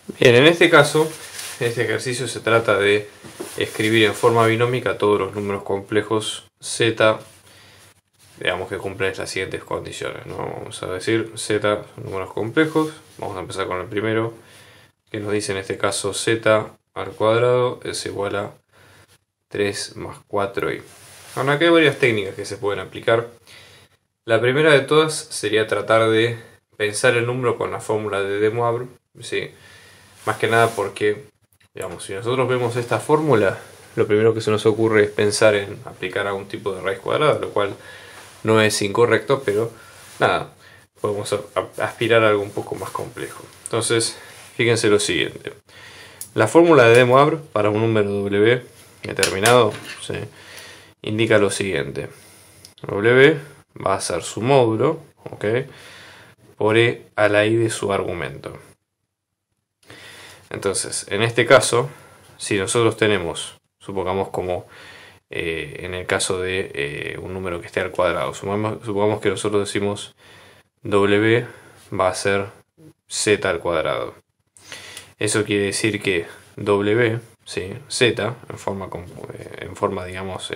Bien, en este caso, este ejercicio se trata de escribir en forma binómica todos los números complejos z, digamos que cumplen las siguientes condiciones, ¿no? Vamos a decir z números complejos, vamos a empezar con el primero, que nos dice en este caso z al cuadrado es igual a 3 más 4i. Bueno, acá hay varias técnicas que se pueden aplicar. La primera de todas sería tratar de pensar el número con la fórmula de De Moivre, ¿sí? Más que nada porque, digamos, si nosotros vemos esta fórmula, lo primero que se nos ocurre es pensar en aplicar algún tipo de raíz cuadrada, lo cual no es incorrecto, pero nada, podemos aspirar a algo un poco más complejo. Entonces, fíjense lo siguiente. La fórmula de De Moivre para un número W determinado, ¿sí?, indica lo siguiente. W va a ser su módulo, ¿ok?, por e a la i de su argumento. Entonces, en este caso, si nosotros tenemos, supongamos como en el caso de un número que esté al cuadrado, supongamos que nosotros decimos W va a ser Z al cuadrado. Eso quiere decir que W, ¿sí?, Z, en forma digamos,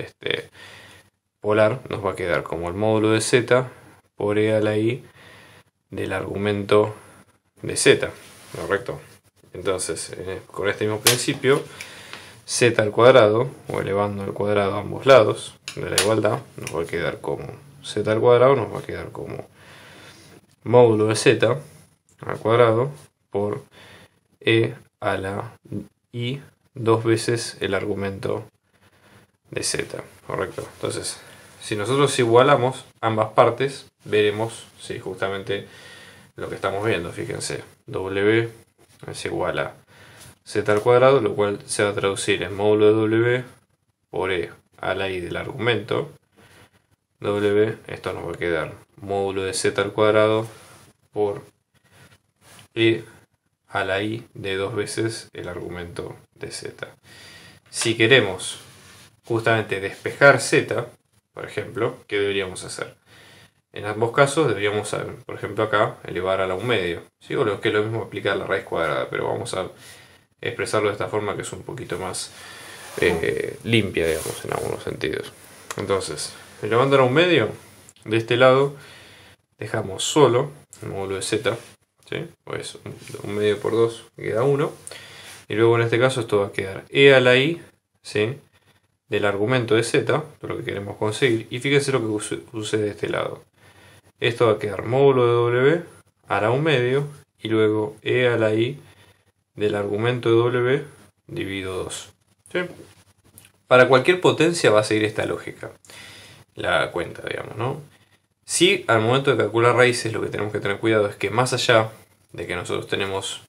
polar, nos va a quedar como el módulo de Z por e a la i del argumento de Z, ¿correcto? Entonces, con este mismo principio, z al cuadrado, o elevando al cuadrado a ambos lados de la igualdad, nos va a quedar como z al cuadrado, nos va a quedar como módulo de z al cuadrado por e a la i dos veces el argumento de z, ¿correcto? Entonces, si nosotros igualamos ambas partes, veremos si justamente lo que estamos viendo. Fíjense, w es igual a z al cuadrado, lo cual se va a traducir en módulo de w por e a la i del argumento w. Esto nos va a quedar módulo de z al cuadrado por e a la i de dos veces el argumento de z. Si queremos justamente despejar z, por ejemplo, ¿qué deberíamos hacer? En ambos casos deberíamos, por ejemplo acá, elevar a la 1/2, ¿sí? O lo que es lo mismo aplicar la raíz cuadrada, pero vamos a expresarlo de esta forma que es un poquito más limpia, digamos, en algunos sentidos. Entonces, elevando a la 1/2, de este lado dejamos solo el módulo de z, ¿sí? Pues 1/2 por 2 queda 1, y luego en este caso esto va a quedar e a la i, ¿sí?, del argumento de z, lo que queremos conseguir, y fíjense lo que sucede de este lado. Esto va a quedar módulo de w a la 1/2 y luego e a la i del argumento de w dividido 2. ¿Sí? Para cualquier potencia va a seguir esta lógica, la cuenta, digamos, ¿no? Si al momento de calcular raíces lo que tenemos que tener cuidado es que más allá de que nosotros tenemos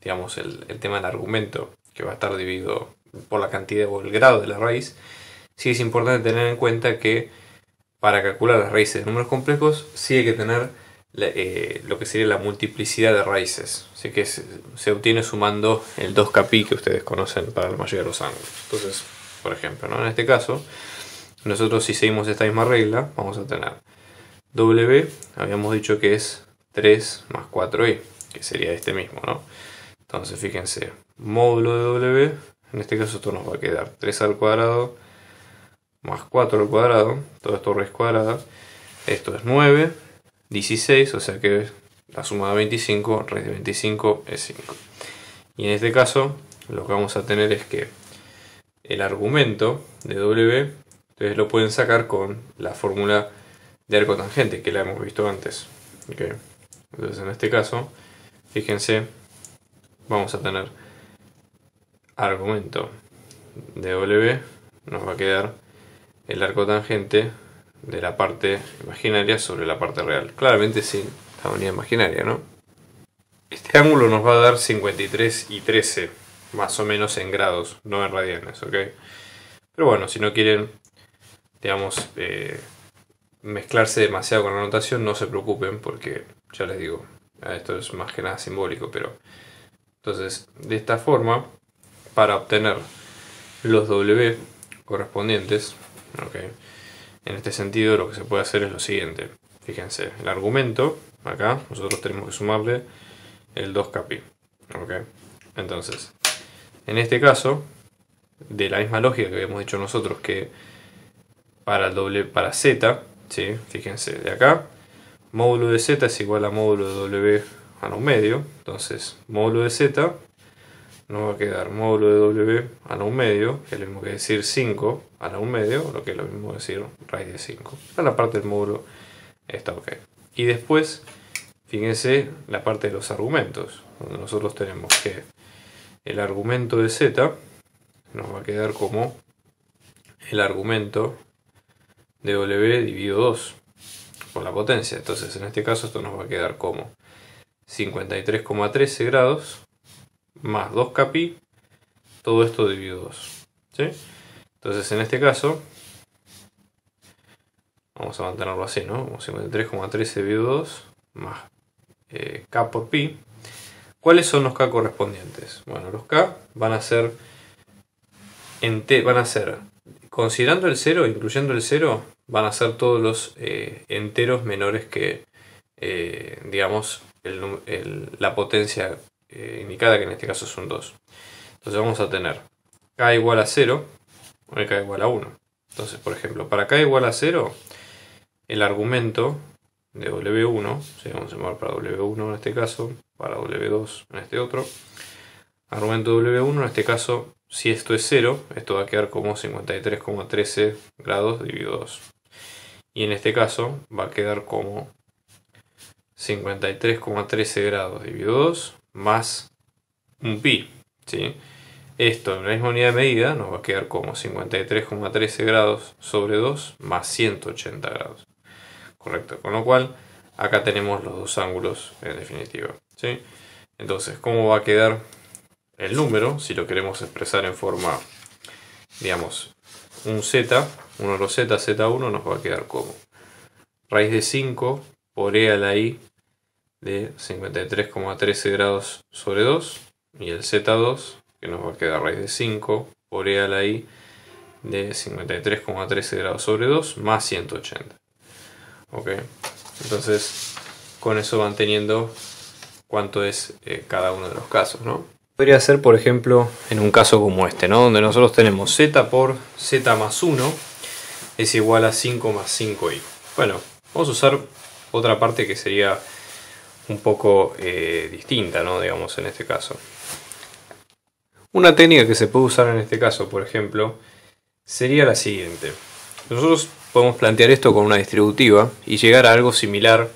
digamos el tema del argumento que va a estar dividido por la cantidad o el grado de la raíz, sí es importante tener en cuenta que para calcular las raíces de números complejos sí hay que tener lo que sería la multiplicidad de raíces, así que se obtiene sumando el 2kπ que ustedes conocen para la mayoría de los ángulos. Entonces, por ejemplo, ¿no?, en este caso, nosotros si seguimos esta misma regla, vamos a tener w, habíamos dicho que es 3 más 4i, que sería este mismo, ¿no? Entonces, fíjense, módulo de w, en este caso esto nos va a quedar 3 al cuadrado más 4 al cuadrado, todo esto raíz cuadrada, esto es 9, 16, o sea que la suma de 25, raíz de 25 es 5. Y en este caso lo que vamos a tener es que el argumento de w, ustedes lo pueden sacar con la fórmula de arco tangente que la hemos visto antes. ¿Okay? Entonces en este caso, fíjense, vamos a tener argumento de w, nos va a quedar el arco tangente de la parte imaginaria sobre la parte real. Claramente sin la unidad imaginaria, ¿no? Este ángulo nos va a dar 53 y 13, más o menos en grados, no en radianes, ¿ok? Pero bueno, si no quieren, digamos, mezclarse demasiado con la notación, no se preocupen, porque ya les digo, esto es más que nada simbólico, pero entonces, de esta forma, para obtener los W correspondientes, ¿okay?, en este sentido lo que se puede hacer es lo siguiente. Fíjense, el argumento, acá nosotros tenemos que sumarle el 2kπ. Ok, entonces, en este caso, de la misma lógica que habíamos dicho nosotros, que para z, ¿sí? Fíjense, de acá, módulo de z es igual a módulo de w a la 1 medio. Entonces, módulo de z nos va a quedar módulo de w a la 1 medio, que es lo mismo que decir 5 a la 1 medio, lo que es lo mismo que decir raíz de 5. Esta es la parte del módulo, está ok. Y después, fíjense la parte de los argumentos, donde nosotros tenemos que el argumento de z nos va a quedar como el argumento de w dividido 2 por la potencia. Entonces, en este caso, esto nos va a quedar como 53,13 grados más 2kpi, todo esto dividido 2. ¿Sí? Entonces, en este caso, vamos a mantenerlo así, ¿no? 53,13 dividido 2 más k por pi. ¿Cuáles son los k correspondientes? Bueno, los k van a ser, considerando el 0, incluyendo el 0, van a ser todos los enteros menores que, digamos, la potencia indicada, que en este caso son 2. Entonces vamos a tener k igual a 0 o k igual a 1. Entonces, por ejemplo, para k igual a 0, el argumento de W1, ¿sí? Vamos a llamar para W1 en este caso, para W2 en este otro. Argumento de W1 en este caso, si esto es 0, esto va a quedar como 53,13 grados dividido 2. Y en este caso va a quedar como 53,13 grados dividido 2 más un pi, ¿sí? Esto en la misma unidad de medida nos va a quedar como 53,13 grados sobre 2 más 180 grados. Correcto, con lo cual acá tenemos los dos ángulos en definitiva, ¿sí? Entonces, ¿cómo va a quedar el número? Si lo queremos expresar en forma, digamos, un z, uno de los z, z1 nos va a quedar como raíz de 5 por e a la i de 53,13 grados sobre 2, y el z2 que nos va a quedar raíz de 5 por e a la i de 53,13 grados sobre 2 más 180. Ok, entonces con eso van teniendo cuánto es cada uno de los casos, ¿no? Podría ser, por ejemplo, en un caso como este, ¿no? Donde nosotros tenemos z por z más 1 es igual a 5 más 5i. Bueno, vamos a usar otra parte que sería un poco distinta, ¿no? Digamos, en este caso. Una técnica que se puede usar en este caso, por ejemplo, sería la siguiente. Nosotros podemos plantear esto con una distributiva y llegar a algo similar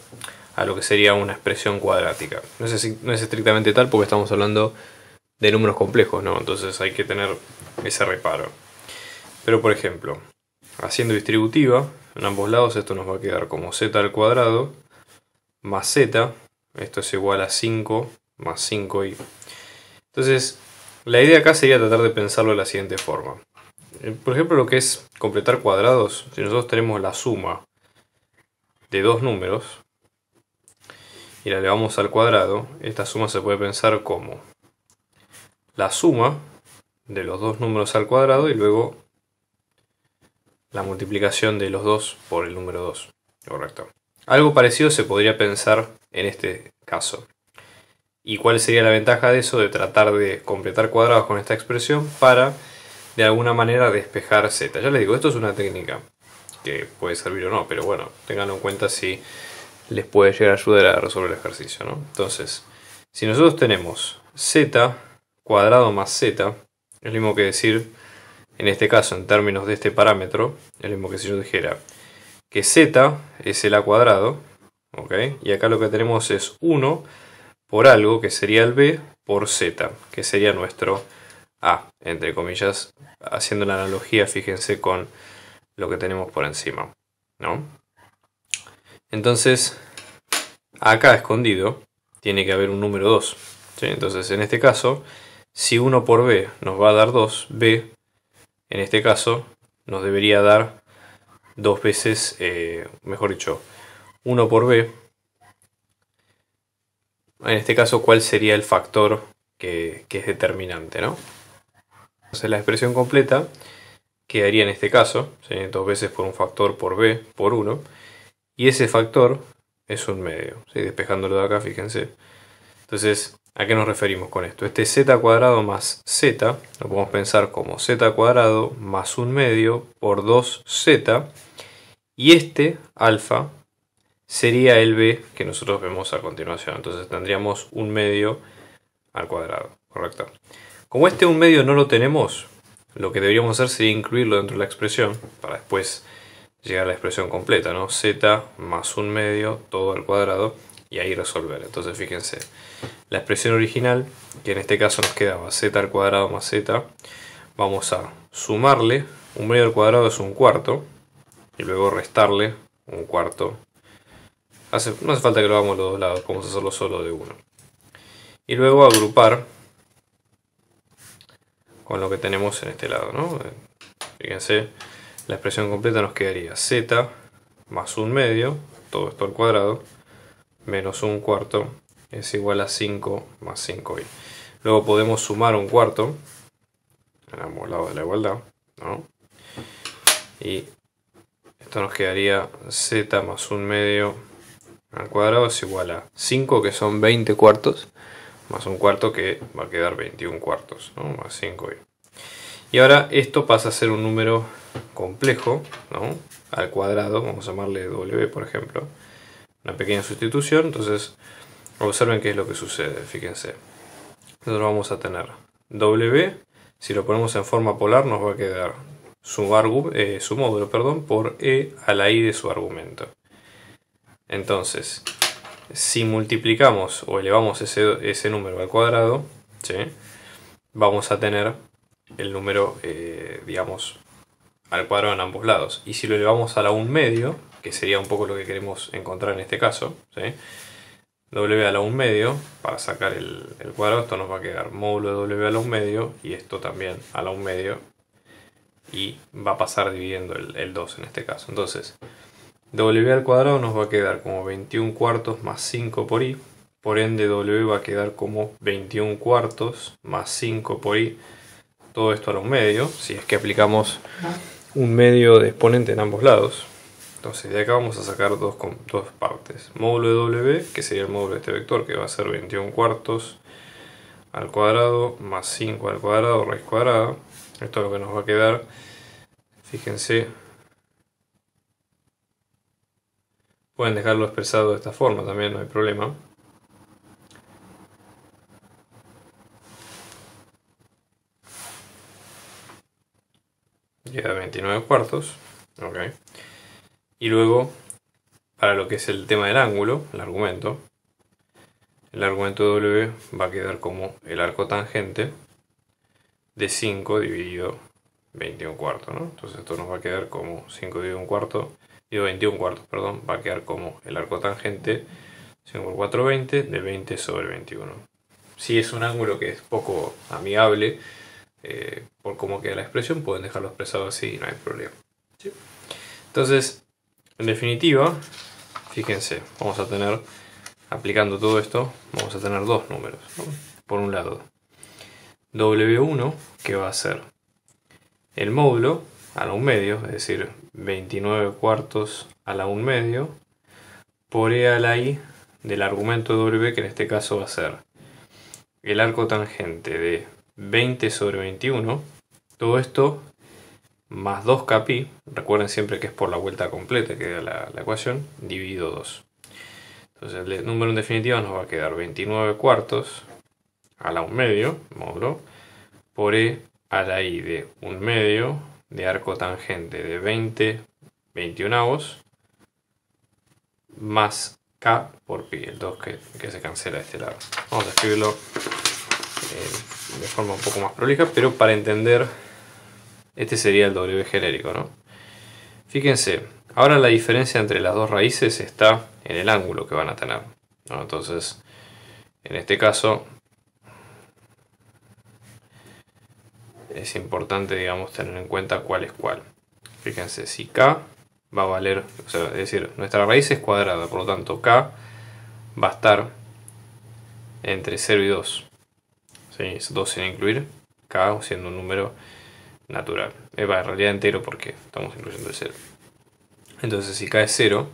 a lo que sería una expresión cuadrática. No es estrictamente tal porque estamos hablando de números complejos, ¿no? Entonces hay que tener ese reparo. Pero por ejemplo, haciendo distributiva, en ambos lados esto nos va a quedar como z al cuadrado más z, esto es igual a 5 más 5i. Entonces, la idea acá sería tratar de pensarlo de la siguiente forma. Por ejemplo, lo que es completar cuadrados, si nosotros tenemos la suma de dos números y la elevamos al cuadrado, esta suma se puede pensar como la suma de los dos números al cuadrado y luego la multiplicación de los dos por el número 2. Correcto. Algo parecido se podría pensar en este caso. ¿Y cuál sería la ventaja de eso? De tratar de completar cuadrados con esta expresión para de alguna manera despejar z. Ya les digo, esto es una técnica que puede servir o no, pero bueno, tenganlo en cuenta si les puede llegar a ayudar a resolver el ejercicio, ¿no? Entonces, si nosotros tenemos z cuadrado más z, es lo mismo que decir, en este caso, en términos de este parámetro, es lo mismo que si yo dijera que z es el a cuadrado, ¿ok? Y acá lo que tenemos es 1 por algo que sería el b por z, que sería nuestro a, entre comillas, haciendo la analogía, fíjense, con lo que tenemos por encima, ¿no? Entonces, acá escondido tiene que haber un número 2, ¿sí? Entonces, en este caso, si 1 por b nos va a dar 2, b, en este caso, nos debería dar dos veces, mejor dicho, 1 por b. En este caso, ¿cuál sería el factor que es determinante, ¿no? Entonces la expresión completa quedaría en este caso, ¿sí? 2 veces por un factor por b por 1. Y ese factor es un medio, ¿sí? Despejándolo de acá, fíjense. Entonces ¿A qué nos referimos con esto? Este z cuadrado más z lo podemos pensar como z cuadrado más 1/2 por 2z, y este alfa sería el b que nosotros vemos a continuación. Entonces tendríamos 1/2 al cuadrado, ¿correcto? Como este 1/2 no lo tenemos, lo que deberíamos hacer sería incluirlo dentro de la expresión para después llegar a la expresión completa, ¿no? Z más 1/2 todo al cuadrado, y ahí resolver. Entonces fíjense, la expresión original, que en este caso nos quedaba z al cuadrado más z, vamos a sumarle 1/2 al cuadrado es 1/4, y luego restarle 1/4. No hace falta que lo hagamos los dos lados, podemos hacerlo solo de uno. Y luego agrupar con lo que tenemos en este lado, ¿no? Fíjense, la expresión completa nos quedaría z más 1/2, todo esto al cuadrado, menos 1/4 es igual a 5 más 5i. Luego podemos sumar 1/4 en ambos lados de la igualdad, ¿no? Y esto nos quedaría z más 1/2 al cuadrado es igual a 5, que son 20 cuartos, más 1/4 que va a quedar 21 cuartos, ¿no? Más 5i. Y ahora esto pasa a ser un número complejo, ¿no? Al cuadrado, vamos a llamarle w, por ejemplo. Una pequeña sustitución, entonces observen qué es lo que sucede, fíjense. Nosotros vamos a tener w, si lo ponemos en forma polar nos va a quedar su módulo, por e a la i de su argumento. Entonces, si multiplicamos o elevamos ese número al cuadrado, ¿sí?, vamos a tener el número, digamos, al cuadrado en ambos lados. Y si lo elevamos a la 1/2, que sería un poco lo que queremos encontrar en este caso, ¿sí?, w a la 1/2, para sacar el cuadrado, esto nos va a quedar módulo de w a la 1/2, y esto también a la 1/2, y va a pasar dividiendo el 2 en este caso. Entonces, w al cuadrado nos va a quedar como 21 cuartos más 5 por i, por ende w va a quedar como 21 cuartos más 5 por i, todo esto a la 1/2, si es que aplicamos 1/2 de exponente en ambos lados. Entonces de acá vamos a sacar dos partes. Módulo de w, que sería el módulo de este vector, que va a ser 21 cuartos al cuadrado más 5 al cuadrado raíz cuadrada. Esto es lo que nos va a quedar. Fíjense, pueden dejarlo expresado de esta forma también, no hay problema. Queda 29 cuartos. Okay. Y luego, para lo que es el tema del ángulo, el argumento de w va a quedar como el arco tangente de 5 dividido 21 cuartos, ¿no? Entonces esto nos va a quedar como 5 dividido 1 cuarto, dividido 21 cuartos, perdón, va a quedar como el arco tangente 5 por 4, 20, de 20 sobre 21. Si es un ángulo que es poco amigable, por cómo queda la expresión, pueden dejarlo expresado así y no hay problema. ¿Sí? Entonces, en definitiva, fíjense, vamos a tener, aplicando todo esto, vamos a tener dos números, ¿no? Por un lado, W1, que va a ser el módulo a la 1/2, es decir, 29 cuartos a la 1/2, por e a la i del argumento W, que en este caso va a ser el arco tangente de 20 sobre 21, todo esto más 2k pi, recuerden siempre que es por la vuelta completa que da la ecuación, dividido 2. Entonces el número en definitiva nos va a quedar 29 cuartos a la 1/2, módulo, por e a la i de 1/2 de arco tangente de 20 21avos, más k por pi, el 2 que se cancela de este lado. Vamos a escribirlo de forma un poco más prolija, pero para entender, este sería el W genérico, ¿no? Fíjense, ahora la diferencia entre las dos raíces está en el ángulo que van a tener, ¿no? Entonces, en este caso, es importante, digamos, tener en cuenta cuál es cuál. Fíjense, si k va a valer, o sea, es decir, nuestra raíz es cuadrada, por lo tanto k va a estar entre 0 y 2. ¿Sí? 2 sin incluir, k siendo un número natural. En realidad entero porque estamos incluyendo el 0. Entonces si k es 0,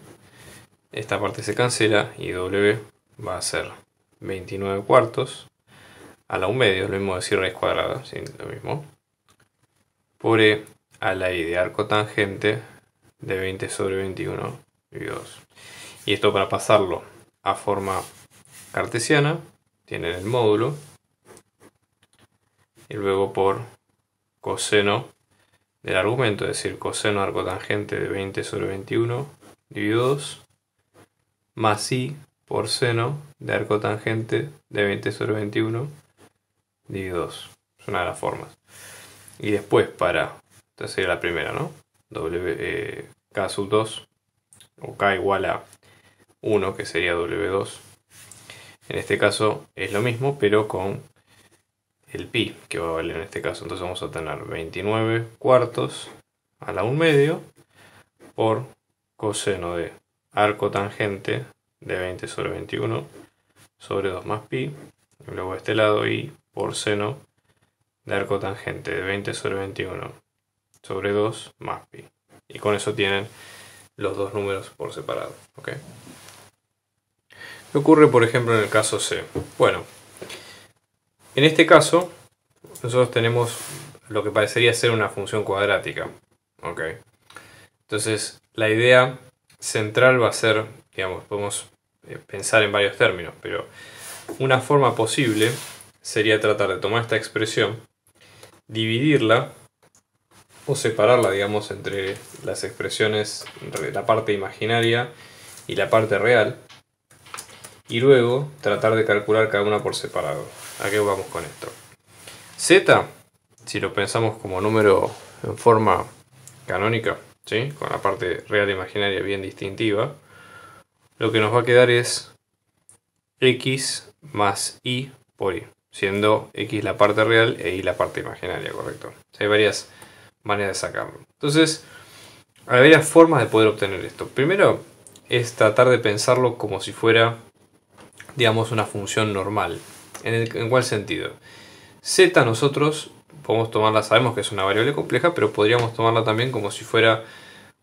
esta parte se cancela y w va a ser 29 cuartos a la 1 medio, es lo mismo decir raíz cuadrada, ¿sí? Lo mismo, por e a la i de arco tangente de 20 sobre 21 dividido 2. Y esto para pasarlo a forma cartesiana, tienen el módulo, y luego por coseno del argumento, es decir, coseno de arco tangente de 20 sobre 21 dividido 2, más i por seno de arco tangente de 20 sobre 21 dividido 2. Es una de las formas. Y después esta sería la primera, ¿no? K sub 2, o K igual a 1, que sería W2. En este caso es lo mismo, pero con el pi, que va a valer en este caso. Entonces vamos a tener 29 cuartos a la 1 medio por coseno de arco tangente de 20 sobre 21 sobre 2 más pi. Y luego de este lado i por seno de arco tangente de 20 sobre 21 sobre 2 más pi. Y con eso tienen los dos números por separado. ¿Okay? ¿Qué ocurre, por ejemplo, en el caso C? Bueno, en este caso nosotros tenemos lo que parecería ser una función cuadrática. ¿Okay? Entonces la idea central va a ser, digamos, podemos pensar en varios términos, pero una forma posible sería tratar de tomar esta expresión, dividirla o separarla, digamos, entre las expresiones, entre la parte imaginaria y la parte real, y luego tratar de calcular cada una por separado. ¿A qué vamos con esto? Z, si lo pensamos como número en forma canónica, ¿sí? Con la parte real e imaginaria bien distintiva, lo que nos va a quedar es x más y por y, siendo x la parte real e y la parte imaginaria, ¿correcto? Hay varias maneras de sacarlo. Entonces, hay varias formas de poder obtener esto. Primero es tratar de pensarlo como si fuera, digamos, una función normal. ¿En cuál sentido? Z nosotros podemos tomarla, sabemos que es una variable compleja, pero podríamos tomarla también como si fuera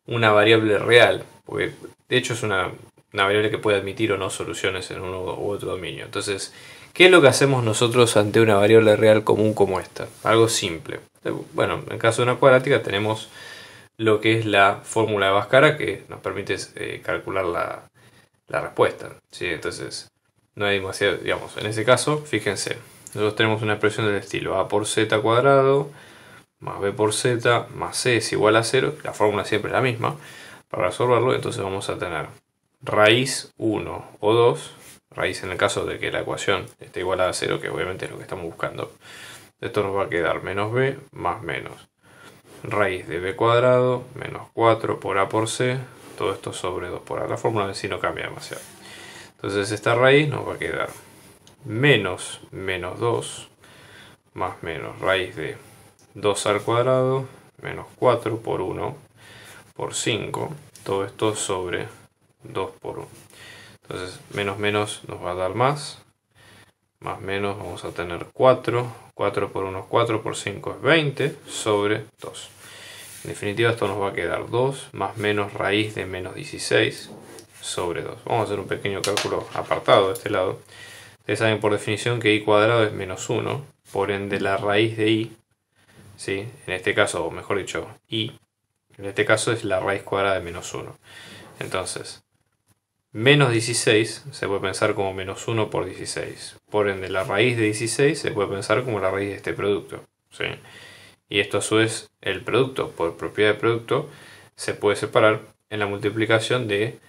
una variable real, porque de hecho es una variable que puede admitir o no soluciones en uno u otro dominio. Entonces, ¿qué es lo que hacemos nosotros ante una variable real común como esta? Algo simple. Bueno, en el caso de una cuadrática tenemos lo que es la fórmula de Bhaskara, que nos permite calcular la respuesta, ¿sí? Entonces, no hay demasiado, digamos, en ese caso, fíjense, nosotros tenemos una expresión del estilo a por z cuadrado más b por z más c es igual a 0, la fórmula siempre es la misma. Para resolverlo, entonces vamos a tener raíz 1 o 2, raíz en el caso de que la ecuación esté igual a 0, que obviamente es lo que estamos buscando. Esto nos va a quedar menos b más menos raíz de b cuadrado menos 4 por a por c, todo esto sobre 2 por a. La fórmula en sí no cambia demasiado. Entonces esta raíz nos va a quedar menos 2 más menos raíz de 2 al cuadrado menos 4 por 1 por 5, todo esto sobre 2 por 1. Entonces menos nos va a dar más menos vamos a tener 4 por 1 es 4 por 5 es 20 sobre 2. En definitiva esto nos va a quedar 2 más menos raíz de menos 16 sobre 2. Vamos a hacer un pequeño cálculo apartado de este lado. Ustedes saben por definición que i cuadrado es menos 1, por ende la raíz de i, ¿sí? En este caso, o mejor dicho, i, en este caso es la raíz cuadrada de menos 1. Entonces, menos 16 se puede pensar como menos 1 por 16. Por ende, la raíz de 16 se puede pensar como la raíz de este producto, ¿sí? Y esto a su vez, el producto, por propiedad de producto, se puede separar en la multiplicación de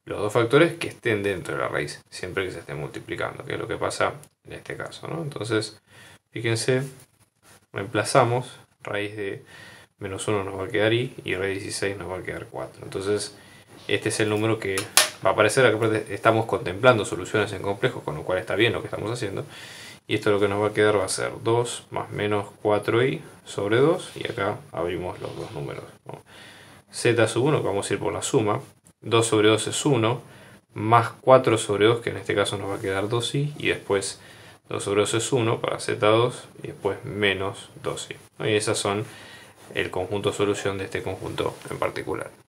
los dos factores que estén dentro de la raíz, siempre que se estén multiplicando, que es lo que pasa en este caso, ¿no? Entonces, fíjense, reemplazamos, raíz de menos 1 nos va a quedar i, y raíz de 16 nos va a quedar 4. Entonces, este es el número que va a aparecer. Aparte estamos contemplando soluciones en complejos, con lo cual está bien lo que estamos haciendo. Y esto lo que nos va a quedar va a ser 2 más menos 4i sobre 2, y acá abrimos los dos números, ¿no? Z sub 1, que vamos a ir por la suma, 2 sobre 2 es 1, más 4 sobre 2, que en este caso nos va a quedar 2i, y después 2 sobre 2 es 1 para Z2, y después menos 2i. Y esas son el conjunto solución de este conjunto en particular.